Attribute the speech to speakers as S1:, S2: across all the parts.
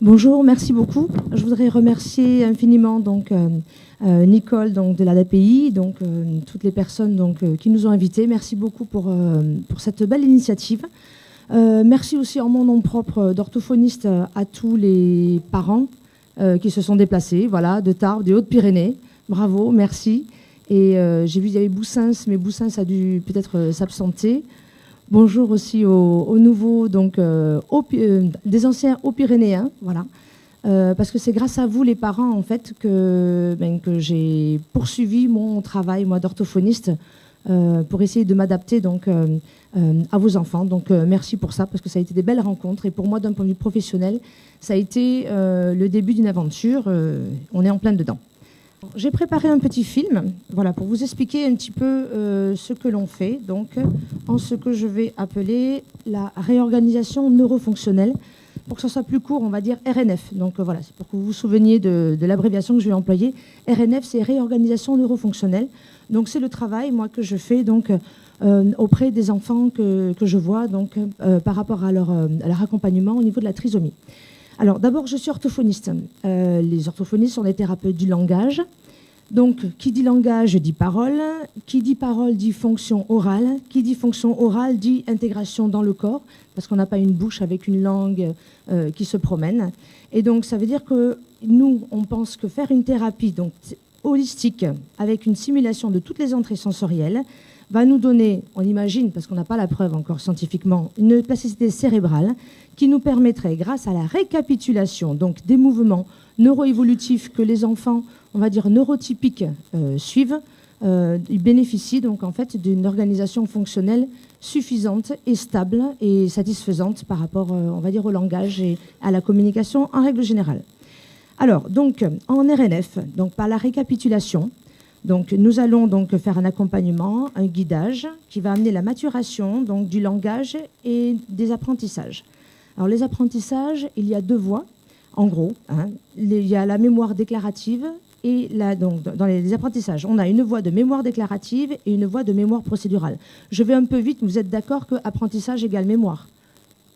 S1: Bonjour, merci beaucoup. Je voudrais remercier infiniment Nicole de l'ADAPI, toutes les personnes qui nous ont invités. Merci beaucoup pour cette belle initiative. Merci aussi en mon nom propre d'orthophoniste à tous les parents qui se sont déplacés, voilà, de Tarbes, des Hautes-Pyrénées. Bravo, merci. Et j'ai vu qu'il y avait Boussins, mais Boussins a dû peut-être s'absenter. Bonjour aussi aux nouveaux, des anciens Haut-Pyrénéens, voilà. Parce que c'est grâce à vous, les parents, en fait, que j'ai poursuivi mon travail, moi, d'orthophoniste, pour essayer de m'adapter à vos enfants. Donc, merci pour ça, parce que ça a été des belles rencontres. Et pour moi, d'un point de vue professionnel, ça a été le début d'une aventure. On est en plein dedans. J'ai préparé un petit film, voilà, pour vous expliquer un petit peu ce que l'on fait, en ce que je vais appeler la réorganisation neurofonctionnelle. Pour que ce soit plus court, on va dire RNF. Donc voilà, c'est pour que vous vous souveniez de l'abréviation que je vais employer. RNF, c'est réorganisation neurofonctionnelle. Donc c'est le travail, moi, que je fais auprès des enfants que je vois par rapport à leur accompagnement au niveau de la trisomie. Alors d'abord, je suis orthophoniste. Les orthophonistes sont des thérapeutes du langage. Donc, qui dit langage dit parole. Qui dit parole dit fonction orale. Qui dit fonction orale dit intégration dans le corps, parce qu'on n'a pas une bouche avec une langue qui se promène. Et donc, ça veut dire que nous, on pense que faire une thérapie holistique avec une simulation de toutes les entrées sensorielles va nous donner, on imagine, parce qu'on n'a pas la preuve encore scientifiquement, une plasticité cérébrale qui nous permettrait, grâce à la récapitulation des mouvements neuroévolutifs que les enfants, on va dire neurotypiques, suivent, ils bénéficient en fait d'une organisation fonctionnelle suffisante et stable et satisfaisante par rapport, on va dire, au langage et à la communication en règle générale. Alors, en RNF, par la récapitulation, nous allons faire un accompagnement, un guidage qui va amener la maturation du langage et des apprentissages. Alors les apprentissages, il y a deux voies, en gros. Il y a la mémoire déclarative et dans les apprentissages, on a une voie de mémoire déclarative et une voie de mémoire procédurale. Je vais un peu vite, vous êtes d'accord que apprentissage égale mémoire.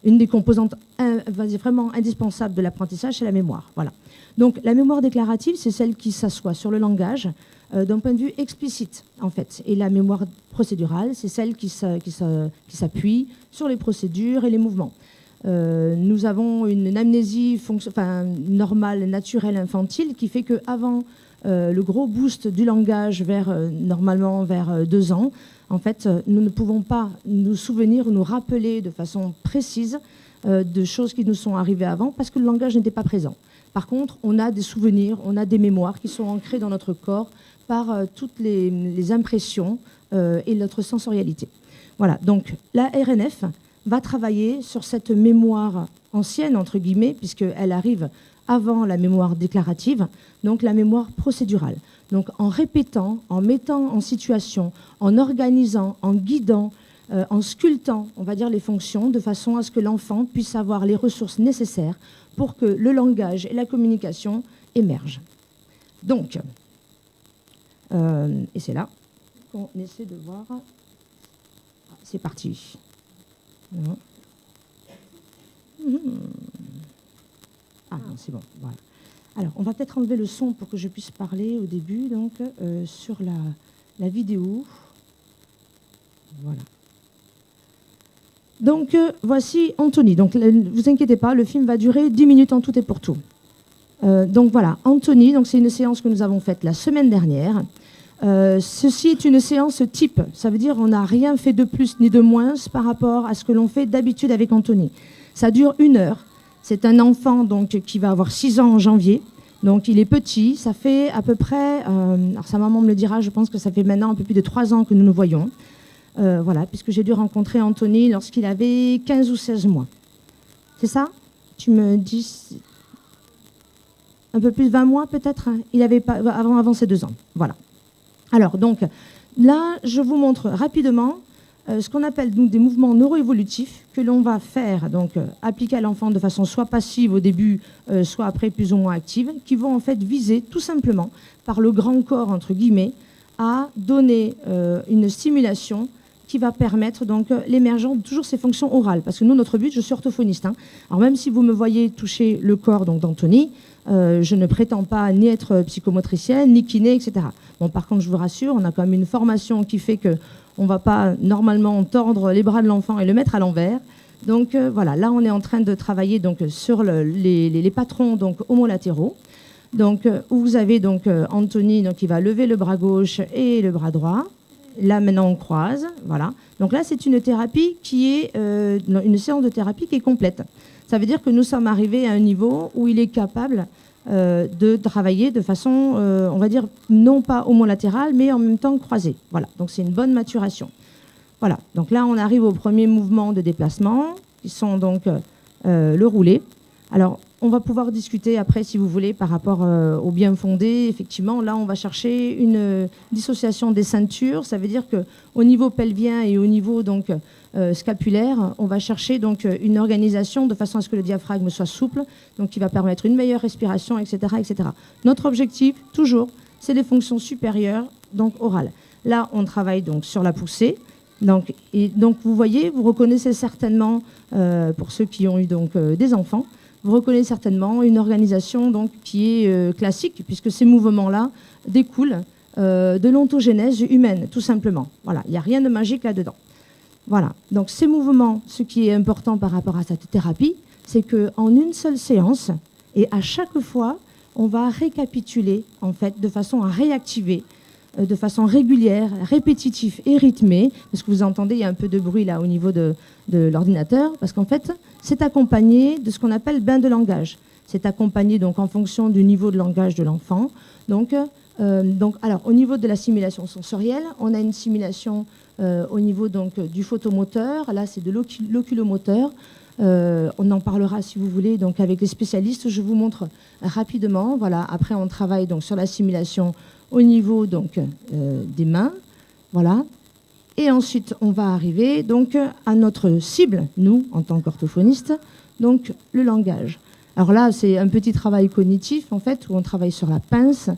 S1: Une des composantes vraiment indispensables de l'apprentissage, c'est la mémoire. Voilà. Donc la mémoire déclarative, c'est celle qui s'assoit sur le langage d'un point de vue explicite, en fait. Et la mémoire procédurale, c'est celle qui s'appuie sur les procédures et les mouvements. Nous avons une amnésie normale, naturelle, infantile, qui fait qu'avant le gros boost du langage normalement vers 2 ans, en fait, nous ne pouvons pas nous souvenir ou nous rappeler de façon précise de choses qui nous sont arrivées avant parce que le langage n'était pas présent. Par contre, on a des souvenirs, on a des mémoires qui sont ancrées dans notre corps par toutes les impressions et notre sensorialité. Voilà, donc la RNF va travailler sur cette mémoire ancienne, entre guillemets, puisqu'elle arrive avant la mémoire déclarative, donc la mémoire procédurale. Donc en répétant, en mettant en situation, en organisant, en guidant, en sculptant, on va dire, les fonctions, de façon à ce que l'enfant puisse avoir les ressources nécessaires pour que le langage et la communication émergent. Donc, et c'est là qu'on essaie de voir. Ah, c'est parti. Ah non, c'est bon, voilà. Alors, on va peut-être enlever le son pour que je puisse parler au début, sur la vidéo. Voilà. Donc, voici Anthony. Donc, ne vous inquiétez pas, le film va durer 10 minutes en tout et pour tout. Donc, voilà, Anthony, c'est une séance que nous avons faite la semaine dernière. Ceci est une séance type. Ça veut dire qu'on n'a rien fait de plus ni de moins par rapport à ce que l'on fait d'habitude avec Anthony. Ça dure 1 heure. C'est un enfant qui va avoir 6 ans en janvier. Donc il est petit. Ça fait à peu près, alors sa maman me le dira, je pense que ça fait maintenant un peu plus de 3 ans que nous nous voyons. Voilà, puisque j'ai dû rencontrer Anthony lorsqu'il avait 15 ou 16 mois. C'est ça? Tu me dis un peu plus de 20 mois peut-être? Il avait pas, avant ses 2 ans. Voilà. Alors, là, je vous montre rapidement ce qu'on appelle des mouvements neuroévolutifs que l'on va faire, appliquer à l'enfant de façon soit passive au début, soit après plus ou moins active, qui vont en fait viser tout simplement, par le grand corps, entre guillemets, à donner une stimulation qui va permettre donc l'émergence de toujours ces fonctions orales. Parce que nous, notre but, je suis orthophoniste. Alors même si vous me voyez toucher le corps donc d'Anthony, je ne prétends pas ni être psychomotricienne, ni kiné, etc. Bon, par contre, je vous rassure, on a quand même une formation qui fait qu'on ne va pas normalement tordre les bras de l'enfant et le mettre à l'envers. Donc voilà, là, on est en train de travailler donc, sur les patrons donc, homolatéraux. Donc, où vous avez donc, Anthony donc, qui va lever le bras gauche et le bras droit. Là, maintenant, on croise. Voilà. Donc là, c'est une thérapie qui est une séance de thérapie qui est complète. Ça veut dire que nous sommes arrivés à un niveau où il est capable de travailler de façon, on va dire, non pas homolatérale, mais en même temps croisée. Voilà. Donc, c'est une bonne maturation. Voilà. Donc là, on arrive au premier mouvement de déplacement, qui sont donc le roulé. Alors, on va pouvoir discuter après, si vous voulez, par rapport au bien fondé. Effectivement, là, on va chercher une dissociation des ceintures. Ça veut dire qu'au niveau pelvien et au niveau donc, scapulaire, on va chercher donc, une organisation de façon à ce que le diaphragme soit souple, donc qui va permettre une meilleure respiration, etc., etc. Notre objectif, toujours, c'est les fonctions supérieures, donc orales. Là, on travaille donc sur la poussée. Donc, vous voyez, vous reconnaissez certainement, pour ceux qui ont eu donc, des enfants, vous reconnaissez certainement une organisation donc, qui est classique, puisque ces mouvements-là découlent de l'ontogénèse humaine, tout simplement. Voilà, il n'y a rien de magique là-dedans. Voilà, donc ces mouvements, ce qui est important par rapport à cette thérapie, c'est qu'en une seule séance, et à chaque fois, on va récapituler, en fait, de façon à réactiver de façon régulière, répétitive et rythmée, parce que vous entendez, il y a un peu de bruit là au niveau de l'ordinateur, parce qu'en fait, c'est accompagné de ce qu'on appelle bain de langage. C'est accompagné donc en fonction du niveau de langage de l'enfant. Donc, alors, au niveau de la simulation sensorielle, on a une simulation au niveau donc, du photomoteur, là c'est de l'oculomoteur. On en parlera si vous voulez donc, avec les spécialistes, je vous montre rapidement. Voilà. Après, on travaille donc, sur la simulation au niveau donc, des mains, voilà. Et ensuite, on va arriver donc, à notre cible, nous, en tant qu'orthophonistes, donc le langage. Alors là, c'est un petit travail cognitif, en fait, où on travaille sur la pince,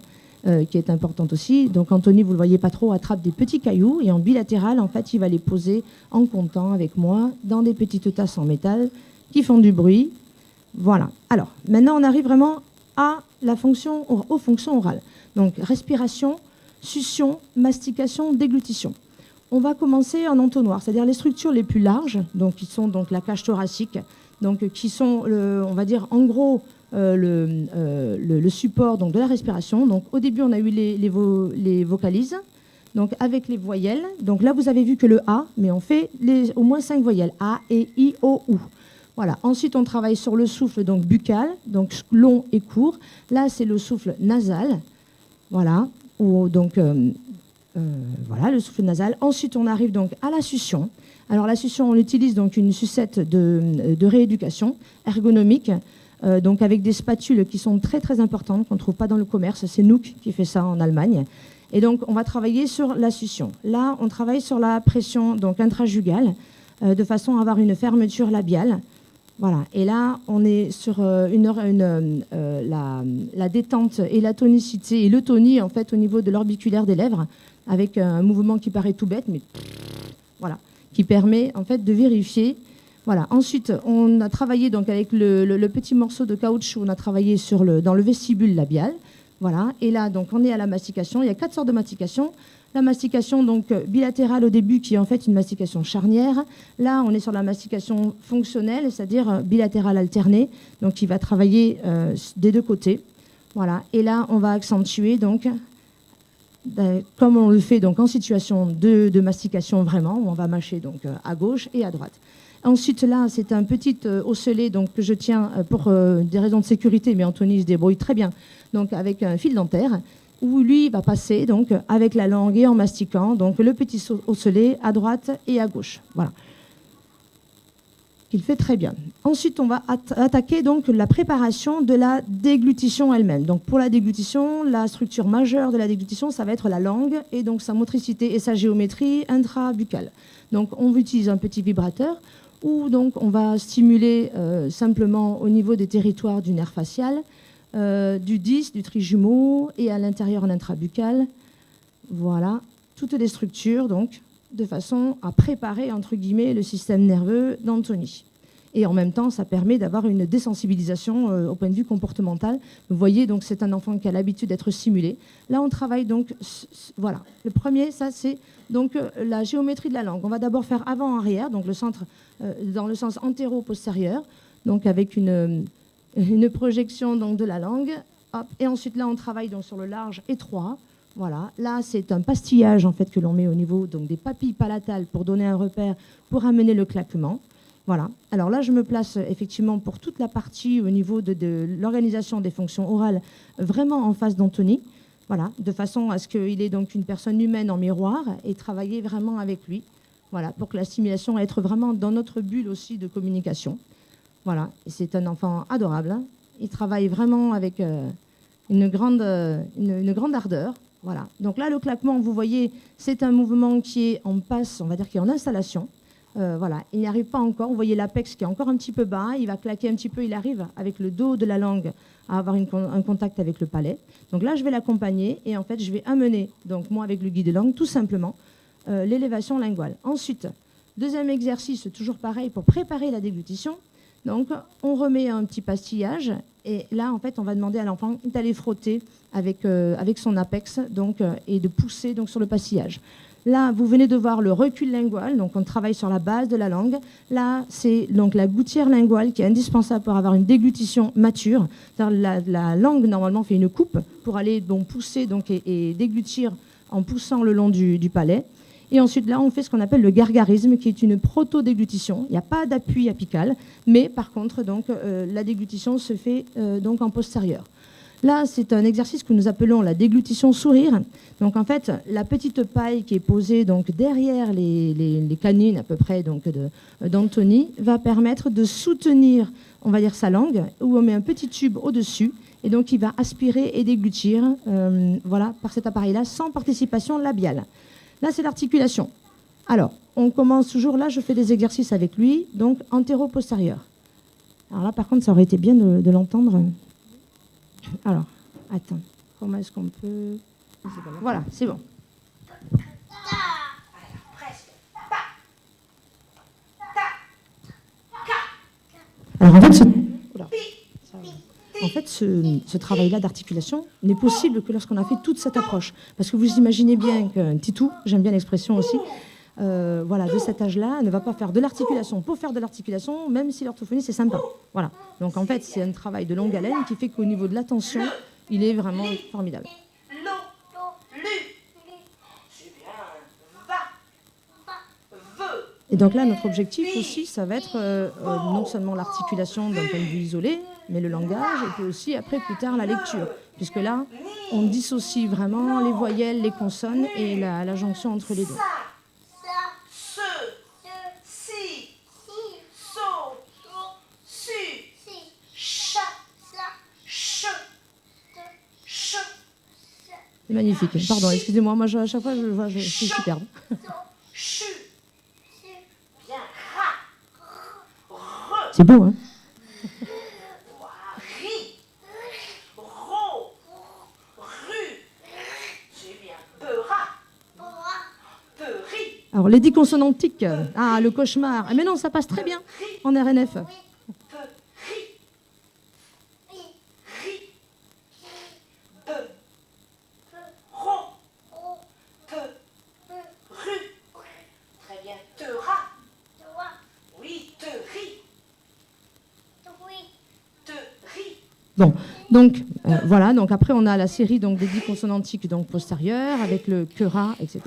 S1: qui est importante aussi. Donc Anthony, vous ne le voyez pas trop, attrape des petits cailloux, et en bilatéral, en fait, il va les poser en comptant avec moi dans des petites tasses en métal qui font du bruit. Voilà. Alors, maintenant, on arrive vraiment à aux fonctions orales. Donc, respiration, succion, mastication, déglutition. On va commencer en entonnoir, c'est-à-dire les structures les plus larges, donc, qui sont donc, la cage thoracique, donc, qui sont, on va dire, en gros, le support donc, de la respiration. Donc, au début, on a eu les vocalises, donc, avec les voyelles. Donc là, vous avez vu que le A, mais on fait au moins 5 voyelles. A, E, I, O, U. Voilà. Ensuite, on travaille sur le souffle donc, buccal, donc long et court. Là, c'est le souffle nasal. Voilà, donc, voilà le souffle nasal. Ensuite, on arrive donc à la succion. Alors, la succion, on utilise donc une sucette de rééducation ergonomique, donc avec des spatules qui sont très, très importantes, qu'on ne trouve pas dans le commerce. C'est Nook qui fait ça en Allemagne. Et donc, on va travailler sur la succion. Là, on travaille sur la pression donc, intrajugale, de façon à avoir une fermeture labiale. Voilà. Et là, on est sur la détente et la tonicité et le tonie en fait, au niveau de l'orbiculaire des lèvres, avec un mouvement qui paraît tout bête, mais voilà, qui permet en fait, de vérifier. Voilà. Ensuite, on a travaillé donc, avec le petit morceau de caoutchouc, on a travaillé dans le vestibule labial. Voilà. Et là, donc, on est à la mastication. Il y a 4 sortes de mastication. La mastication donc, bilatérale au début, qui est en fait une mastication charnière. Là, on est sur la mastication fonctionnelle, c'est-à-dire bilatérale alternée, donc qui va travailler des deux côtés. Voilà. Et là, on va accentuer, donc, comme on le fait donc, en situation de mastication vraiment, où on va mâcher donc, à gauche et à droite. Ensuite, là, c'est un petit osselet donc, que je tiens pour des raisons de sécurité, mais Anthony se débrouille très bien, donc avec un fil dentaire, où lui va passer donc, avec la langue et en mastiquant donc, le petit osselet à droite et à gauche. Voilà. Il fait très bien. Ensuite, on va attaquer donc, la préparation de la déglutition elle-même. Donc, pour la déglutition, la structure majeure de la déglutition, ça va être la langue et donc sa motricité et sa géométrie intrabuccale. Donc, on utilise un petit vibrateur où donc, on va stimuler simplement au niveau des territoires du nerf facial, du disque, du trijumeau et à l'intérieur en intrabuccal. Voilà, toutes les structures donc, de façon à préparer, entre guillemets, le système nerveux d'Anthony. Et en même temps, ça permet d'avoir une désensibilisation au point de vue comportemental. Vous voyez, donc c'est un enfant qui a l'habitude d'être stimulé. Là, on travaille donc, voilà. Le premier, ça c'est donc la géométrie de la langue. On va d'abord faire avant-arrière, donc le centre dans le sens antéro-postérieur, donc avec une projection donc, de la langue. Hop. Et ensuite, là, on travaille donc sur le large étroit. Voilà. Là, c'est un pastillage en fait que l'on met au niveau donc, des papilles palatales pour donner un repère, pour amener le claquement. Voilà. Alors là, je me place effectivement pour toute la partie au niveau de l'organisation des fonctions orales vraiment en face d'Anthony. Voilà, de façon à ce qu'il ait donc une personne humaine en miroir et travailler vraiment avec lui. Voilà, pour que la stimulation être vraiment dans notre bulle aussi de communication. Voilà, et c'est un enfant adorable. Hein. Il travaille vraiment avec une grande ardeur. Voilà. Donc là, le claquement, vous voyez, c'est un mouvement qui est en passe, on va dire qui est en installation. Voilà, il n'y arrive pas encore. Vous voyez l'apex qui est encore un petit peu bas. Il va claquer un petit peu. Il arrive avec le dos de la langue à avoir un contact avec le palais. Donc là, je vais l'accompagner et en fait, je vais amener, donc moi avec le guide de langue, tout simplement, l'élévation linguale. Ensuite, deuxième exercice, toujours pareil, pour préparer la déglutition. Donc, on remet un petit pastillage et là, en fait, on va demander à l'enfant d'aller frotter avec son apex donc, et de pousser donc, sur le pastillage. Là, vous venez de voir le recul lingual, donc on travaille sur la base de la langue. Là, c'est donc la gouttière linguale qui est indispensable pour avoir une déglutition mature. La langue, normalement, fait une coupe pour aller donc, pousser donc, et déglutir en poussant le long du palais. Et ensuite, là, on fait ce qu'on appelle le gargarisme, qui est une proto-déglutition. Il n'y a pas d'appui apical, mais par contre, donc, la déglutition se fait donc, en postérieur. Là, c'est un exercice que nous appelons la déglutition sourire. Donc, en fait, la petite paille qui est posée donc, derrière les canines, à peu près, d'Anthony, va permettre de soutenir, on va dire, sa langue, où on met un petit tube au-dessus, et donc il va aspirer et déglutir, voilà, par cet appareil-là, sans participation labiale. Là, c'est l'articulation. Alors, on commence toujours, là, je fais des exercices avec lui, donc antéro-postérieur. Alors là, par contre, ça aurait été bien de l'entendre. Alors, attends, comment est-ce qu'on peut... Voilà, c'est bon. Alors en fait, ce travail-là d'articulation n'est possible que lorsqu'on a fait toute cette approche. Parce que vous imaginez bien qu'un titou, j'aime bien l'expression aussi, voilà, de cet âge-là, ne va pas faire de l'articulation pour faire de l'articulation, même si l'orthophonie, c'est sympa. Voilà. Donc, en fait, c'est un travail de longue haleine qui fait qu'au niveau de l'attention, il est vraiment formidable. Et donc là, notre objectif aussi, ça va être non seulement l'articulation d'un point de vue isolé, mais le langage, et puis aussi, après, plus tard, la lecture. Puisque là, on dissocie vraiment les voyelles, les consonnes et la jonction entre les deux. C'est magnifique. Pardon, excusez-moi, moi, à chaque fois, je suis superbe. C'est beau, hein? Alors, les 10 consonantiques. Ah, le cauchemar. Ah, mais non, ça passe très bien en RNF. Bon, donc voilà, donc après on a la série donc, des 10 consonantiques donc, postérieures avec le quera, etc.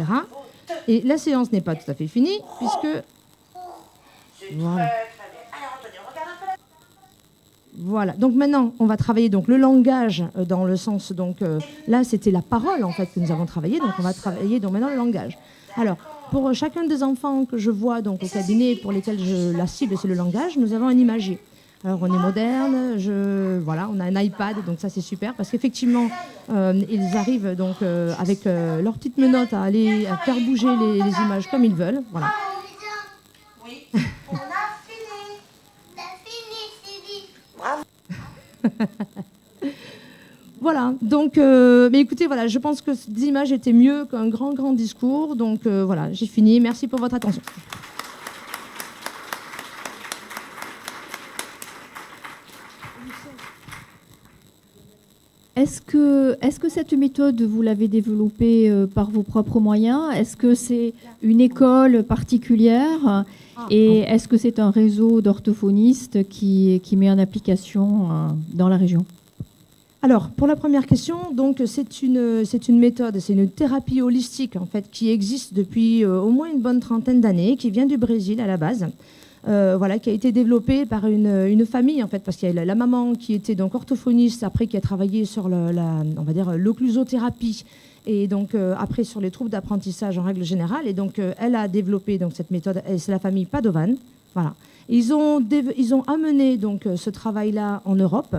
S1: Et la séance n'est pas tout à fait finie puisque... Voilà. Voilà, donc maintenant on va travailler donc, le langage dans le sens, donc là c'était la parole en fait que nous avons travaillé, donc on va travailler donc, maintenant le langage. Alors, pour chacun des enfants que je vois donc, au cabinet pour lesquels la cible c'est le langage, nous avons un imagier. Alors, on est moderne, voilà, on a un iPad, donc ça, c'est super, parce qu'effectivement, ils arrivent donc, avec leur petite menotte à faire bouger les images comme ils veulent. Voilà.
S2: Oui, on a fini. On a fini, Sylvie. Bravo.
S1: Voilà, donc, mais écoutez, voilà, je pense que ces images étaient mieux qu'un grand discours. Donc voilà, j'ai fini. Merci pour votre attention.
S3: Est-ce que cette méthode, vous l'avez développée par vos propres moyens? Est-ce que c'est une école particulière? Et est-ce que c'est un réseau d'orthophonistes qui met en application dans la région?
S1: Alors, pour la première question, donc c'est une méthode, c'est une thérapie holistique en fait qui existe depuis au moins une bonne trentaine d'années, qui vient du Brésil à la base, voilà, qui a été développée par une famille en fait, parce qu'il y a la maman qui était donc orthophoniste, après qui a travaillé sur on va dire l'occlusothérapie et donc après sur les troubles d'apprentissage en règle générale, et donc elle a développé donc cette méthode, et c'est la famille Padovan, voilà. Ils ont amené donc ce travail-là en Europe.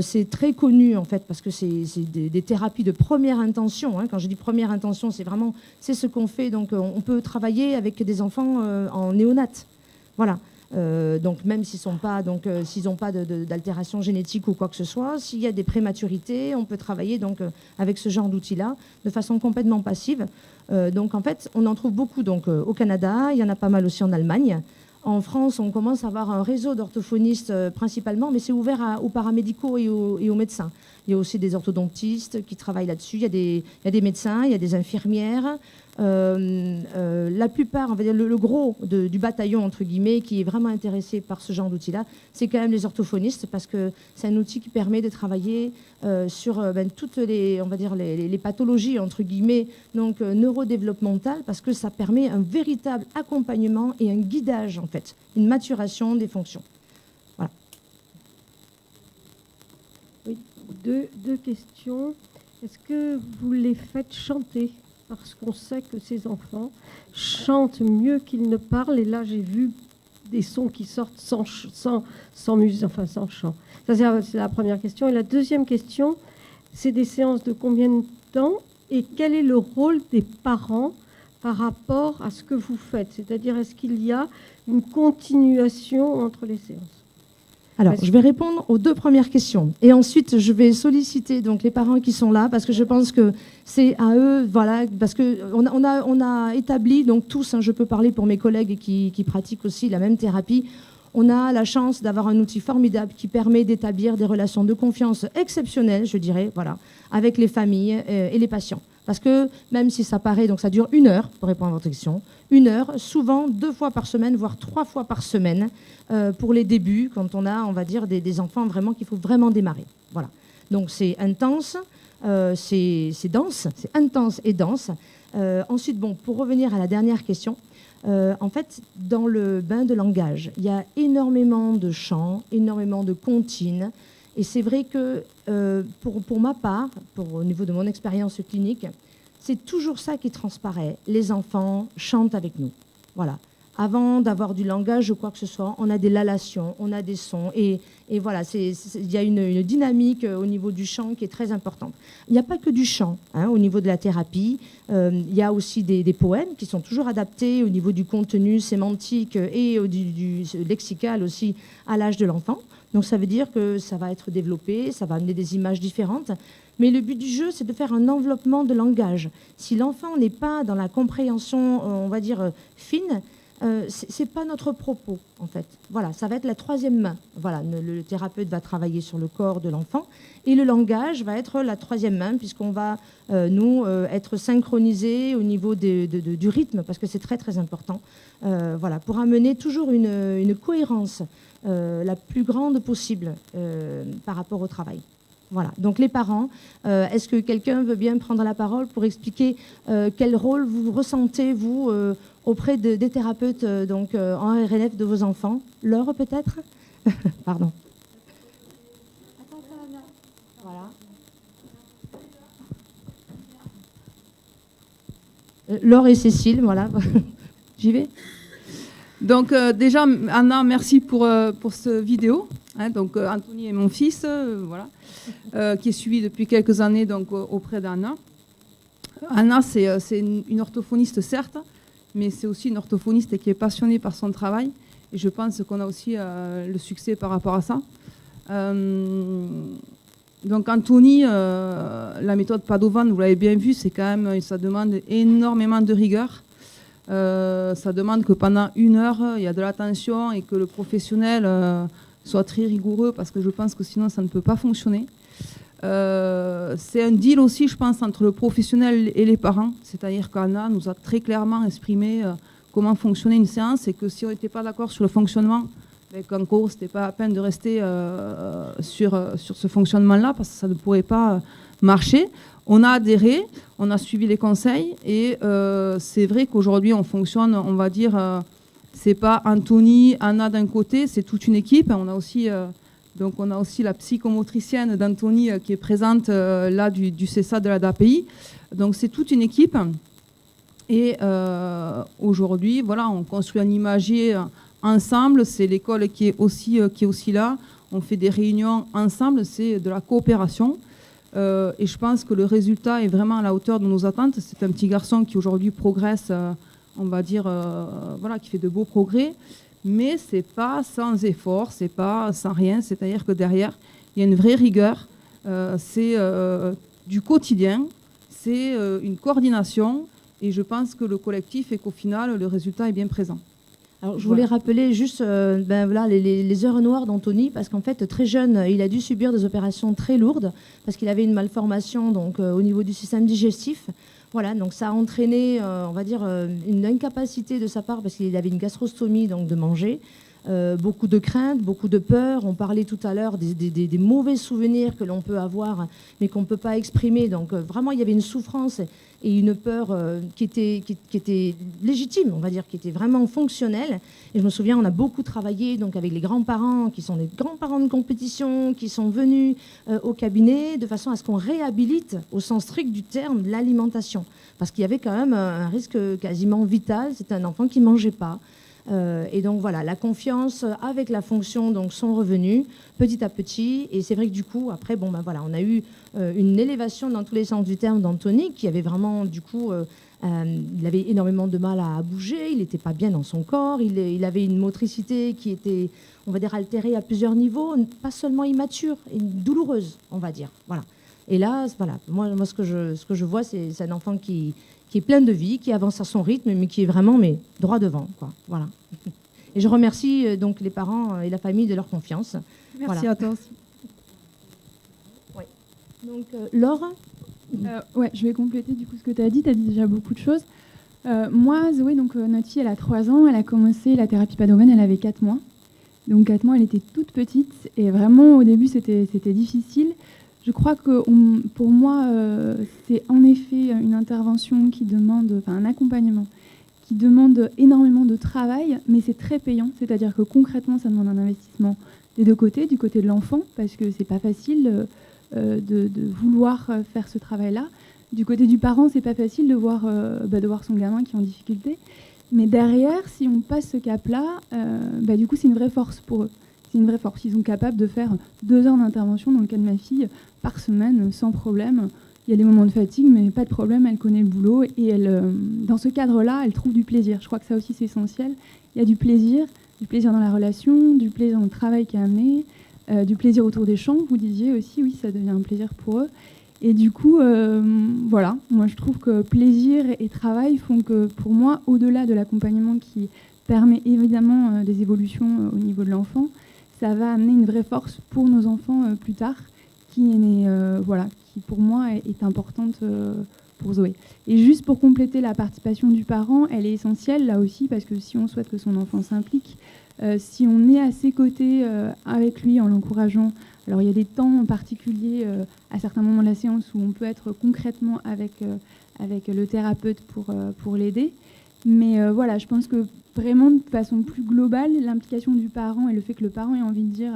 S1: C'est très connu en fait parce que c'est des thérapies de première intention. Hein. Quand je dis première intention, c'est ce qu'on fait. Donc on peut travailler avec des enfants en néonat. Voilà. Donc même s'ils n'ont pas d'altération génétique ou quoi que ce soit, s'il y a des prématurités, on peut travailler donc avec ce genre d'outils-là de façon complètement passive. Donc en fait, on en trouve beaucoup donc au Canada. Il y en a pas mal aussi en Allemagne. En France, on commence à avoir un réseau d'orthophonistes principalement, mais c'est ouvert aux paramédicaux et aux médecins. Il y a aussi des orthodontistes qui travaillent là-dessus. Il y a des médecins, il y a des infirmières. La plupart, on va dire le gros du bataillon, entre guillemets, qui est vraiment intéressé par ce genre d'outil-là, c'est quand même les orthophonistes, parce que c'est un outil qui permet de travailler sur toutes on va dire les pathologies, entre guillemets, donc neurodéveloppementales, parce que ça permet un véritable accompagnement et un guidage, en fait, une maturation des fonctions. Voilà.
S4: Oui, deux questions. Est-ce que vous les faites chanter? Parce qu'on sait que ces enfants chantent mieux qu'ils ne parlent. Et là, j'ai vu des sons qui sortent sans musique, enfin sans chant. Ça, c'est la première question. Et la deuxième question, c'est des séances de combien de temps? Et quel est le rôle des parents par rapport à ce que vous faites? C'est-à-dire, est-ce qu'il y a une continuation entre les séances?
S1: Alors, je vais répondre aux deux premières questions. Et ensuite, je vais solliciter donc les parents qui sont là, parce que je pense que c'est à eux, voilà, parce qu'on a établi, donc tous, hein, je peux parler pour mes collègues qui pratiquent aussi la même thérapie, on a la chance d'avoir un outil formidable qui permet d'établir des relations de confiance exceptionnelles, je dirais, voilà, avec les familles et les patients. Parce que même si ça paraît, donc ça dure 1 heure, pour répondre à votre question, 1 heure, souvent 2 fois par semaine, voire 3 fois par semaine, pour les débuts, quand on a, on va dire, des enfants vraiment qu'il faut vraiment démarrer. Voilà. Donc c'est intense, c'est dense, c'est intense et dense. Ensuite, bon, pour revenir à la dernière question, en fait, dans le bain de langage, il y a énormément de chants, énormément de comptines. Et c'est vrai que pour ma part, au niveau de mon expérience clinique, c'est toujours ça qui transparaît. Les enfants chantent avec nous. Voilà. Avant d'avoir du langage ou quoi que ce soit, on a des lalations, on a des sons. Et voilà, il y a une dynamique au niveau du chant qui est très importante. Il n'y a pas que du chant hein, au niveau de la thérapie. Il y a aussi des poèmes qui sont toujours adaptés au niveau du contenu sémantique et du lexical aussi à l'âge de l'enfant. Donc ça veut dire que ça va être développé, ça va amener des images différentes. Mais le but du jeu, c'est de faire un enveloppement de langage. Si l'enfant n'est pas dans la compréhension, on va dire, fine, c'est pas notre propos, en fait. Voilà, ça va être la troisième main. Voilà, le thérapeute va travailler sur le corps de l'enfant et le langage va être la troisième main, puisqu'on va, nous, être synchronisés au niveau du rythme, parce que c'est très, très important. Voilà, pour amener toujours une cohérence la plus grande possible par rapport au travail. Voilà. Donc les parents, est-ce que quelqu'un veut bien prendre la parole pour expliquer quel rôle vous ressentez, vous, auprès des thérapeutes donc, en RLF de vos enfants? Laure, peut-être? Pardon. Voilà. Laure et Cécile, voilà. J'y vais.
S5: Donc déjà, Anna, merci pour cette vidéo. Hein, donc Anthony est mon fils, voilà, qui est suivi depuis quelques années donc, auprès d'Anna. Anna, c'est une orthophoniste, certes, mais c'est aussi une orthophoniste qui est passionnée par son travail. Et je pense qu'on a aussi le succès par rapport à ça. Donc Anthony, la méthode Padovan, vous l'avez bien vu, c'est quand même, ça demande énormément de rigueur. Ça demande que pendant 1 heure, il y a de l'attention et que le professionnel soit très rigoureux, parce que je pense que sinon ça ne peut pas fonctionner. C'est un deal aussi, je pense, entre le professionnel et les parents. C'est-à-dire qu'Anna nous a très clairement exprimé comment fonctionnait une séance, et que si on n'était pas d'accord sur le fonctionnement, qu'en gros, ce n'était pas la peine de rester sur ce fonctionnement-là, parce que ça ne pourrait pas marcher. On a adhéré, on a suivi les conseils, et c'est vrai qu'aujourd'hui, on fonctionne, on va dire, c'est pas Anthony, Anna d'un côté, c'est toute une équipe. On a aussi, la psychomotricienne d'Anthony qui est présente là du CESA de la DAPI. Donc c'est toute une équipe. Et aujourd'hui, voilà, on construit un imagier ensemble. C'est l'école qui est aussi là. On fait des réunions ensemble. C'est de la coopération. Et je pense que le résultat est vraiment à la hauteur de nos attentes. C'est un petit garçon qui aujourd'hui progresse, on va dire, voilà, qui fait de beaux progrès. Mais c'est pas sans effort, c'est pas sans rien. C'est-à-dire que derrière, il y a une vraie rigueur. C'est du quotidien. C'est une coordination. Et je pense que le collectif fait qu'au final, le résultat est bien présent.
S1: Alors, je voulais rappeler juste voilà, les heures noires d'Anthony, parce qu'en fait, très jeune, il a dû subir des opérations très lourdes, parce qu'il avait une malformation donc, au niveau du système digestif. Voilà, donc ça a entraîné, on va dire, une incapacité de sa part, parce qu'il avait une gastrostomie, donc de manger. Beaucoup de craintes, beaucoup de peur. On parlait tout à l'heure des mauvais souvenirs que l'on peut avoir, mais qu'on ne peut pas exprimer. Donc vraiment, il y avait une souffrance et une peur qui était légitime, on va dire, qui était vraiment fonctionnelle. Et je me souviens, on a beaucoup travaillé donc, avec les grands-parents, qui sont les grands-parents de compétition, qui sont venus au cabinet, de façon à ce qu'on réhabilite, au sens strict du terme, l'alimentation. Parce qu'il y avait quand même un risque quasiment vital. C'était un enfant qui ne mangeait pas. Et donc voilà, la confiance avec la fonction donc sont revenus petit à petit, et c'est vrai que du coup après voilà, on a eu une élévation dans tous les sens du terme d'Anthony, qui avait vraiment du coup il avait énormément de mal à bouger, il n'était pas bien dans son corps, il avait une motricité qui était, on va dire, altérée à plusieurs niveaux, pas seulement immature, douloureuse, on va dire, voilà. Et là voilà, moi ce que je vois, c'est un enfant qui est plein de vie, qui avance à son rythme, mais qui est vraiment droit devant, quoi. Voilà. Et je remercie donc les parents et la famille de leur confiance.
S6: Merci
S1: voilà.
S6: à toi aussi.
S1: Ouais. Donc, Laure.
S6: Ouais, je vais compléter du coup ce que tu as dit. Tu as dit déjà beaucoup de choses. Moi, Zoé, donc notre fille, elle a 3 ans. Elle a commencé la thérapie Padovan, elle avait 4 mois. Donc 4 mois, elle était toute petite. Et vraiment, au début, c'était difficile. Je crois que pour moi, c'est en effet une intervention qui demande, enfin un accompagnement, qui demande énormément de travail, mais c'est très payant. C'est-à-dire que concrètement, ça demande un investissement des deux côtés, du côté de l'enfant, parce que c'est pas facile de vouloir faire ce travail-là. Du côté du parent, c'est pas facile de voir son gamin qui est en difficulté. Mais derrière, si on passe ce cap-là, du coup, c'est une vraie force pour eux. C'est une vraie force. Ils sont capables de faire 2 heures d'intervention dans le cas de ma fille par semaine sans problème. Il y a des moments de fatigue, mais pas de problème. Elle connaît le boulot et elle, dans ce cadre-là, elle trouve du plaisir. Je crois que ça aussi, c'est essentiel. Il y a du plaisir dans la relation, du plaisir dans le travail qui est amené, du plaisir autour des chants. Vous disiez aussi, oui, ça devient un plaisir pour eux. Et du coup, voilà, moi je trouve que plaisir et travail font que, pour moi, au-delà de l'accompagnement qui permet évidemment des évolutions au niveau de l'enfant, ça va amener une vraie force pour nos enfants plus tard, qui pour moi est importante pour Zoé. Et juste pour compléter, la participation du parent, elle est essentielle là aussi, parce que si on souhaite que son enfant s'implique, si on est à ses côtés avec lui en l'encourageant, alors il y a des temps particuliers à certains moments de la séance où on peut être concrètement avec le thérapeute pour l'aider. Mais voilà, je pense que vraiment de façon plus globale, l'implication du parent et le fait que le parent ait envie de dire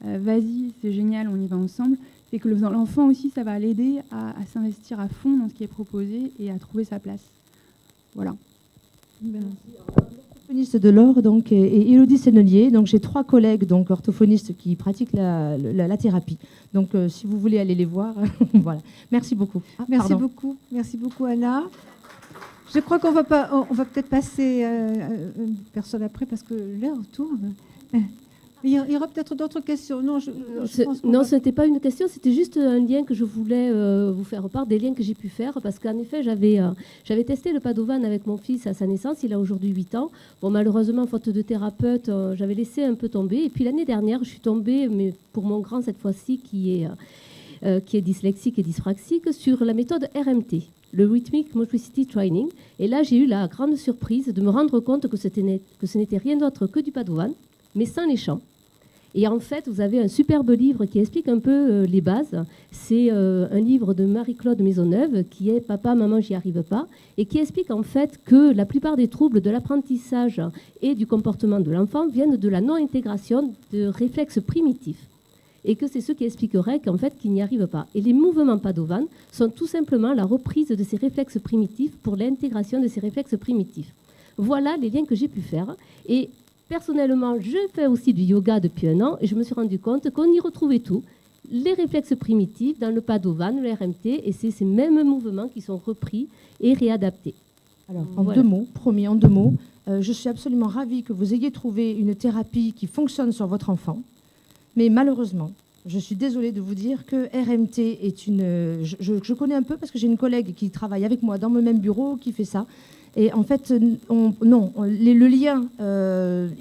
S6: vas-y, c'est génial, on y va ensemble, c'est que l'enfant aussi, ça va l'aider à s'investir à fond dans ce qui est proposé et à trouver sa place. Voilà.
S1: Orthophoniste de l'Or donc, et Élodie Sennelier. Donc j'ai 3 collègues donc, orthophonistes qui pratiquent la thérapie. Donc si vous voulez aller les voir, voilà. Merci beaucoup.
S7: Merci beaucoup Anna. Je crois qu'on va peut-être passer une personne après parce que l'heure tourne. Il y aura peut-être d'autres questions. Non, je pense qu'on
S8: Non,
S7: va-
S8: ce n'était pas une question, c'était juste un lien que je voulais vous faire part, des liens que j'ai pu faire, parce qu'en effet, j'avais testé le Padovan avec mon fils à sa naissance, il a aujourd'hui 8 ans. Bon, malheureusement, faute de thérapeute, j'avais laissé un peu tomber. Et puis l'année dernière, je suis tombée, mais pour mon grand cette fois-ci, qui est dyslexique et dyspraxique, sur la méthode RMT, le Rhythmic Motricity Training. Et là, j'ai eu la grande surprise de me rendre compte que ce n'était rien d'autre que du Padovan, mais sans les chants. Et en fait, vous avez un superbe livre qui explique un peu les bases. C'est un livre de Marie-Claude Maisonneuve qui est « Papa, maman, j'y arrive pas » et qui explique en fait que la plupart des troubles de l'apprentissage et du comportement de l'enfant viennent de la non-intégration de réflexes primitifs. Et que c'est ce qui expliquerait qu'en fait, qu'il n'y arrive pas. Et les mouvements Padovan sont tout simplement la reprise de ces réflexes primitifs pour l'intégration de ces réflexes primitifs. Voilà les liens que j'ai pu faire. Et personnellement, je fais aussi du yoga depuis 1 an et je me suis rendu compte qu'on y retrouvait tout. Les réflexes primitifs dans le Padovan, le RMT, et c'est ces mêmes mouvements qui sont repris et réadaptés.
S1: Alors, en
S8: Voilà.
S1: 2 mots, promis, en 2 mots, je suis absolument ravie que vous ayez trouvé une thérapie qui fonctionne sur votre enfant. Mais malheureusement, je suis désolée de vous dire que RMT est une... Je connais un peu parce que j'ai une collègue qui travaille avec moi dans le même bureau qui fait ça. Et en fait, le lien,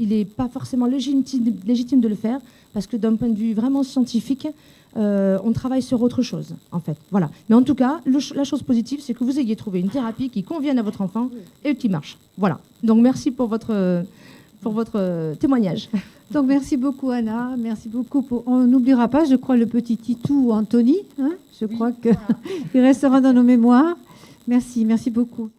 S1: il n'est pas forcément légitime de le faire parce que d'un point de vue vraiment scientifique, on travaille sur autre chose, en fait. Voilà. Mais en tout cas, la chose positive, c'est que vous ayez trouvé une thérapie qui convienne à votre enfant et qui marche. Voilà. Donc, merci pour votre témoignage.
S7: Donc, merci beaucoup, Anna. Merci beaucoup. On n'oubliera pas, je crois, le petit Titou Anthony. Hein, je crois qu'il restera dans nos mémoires. Merci beaucoup.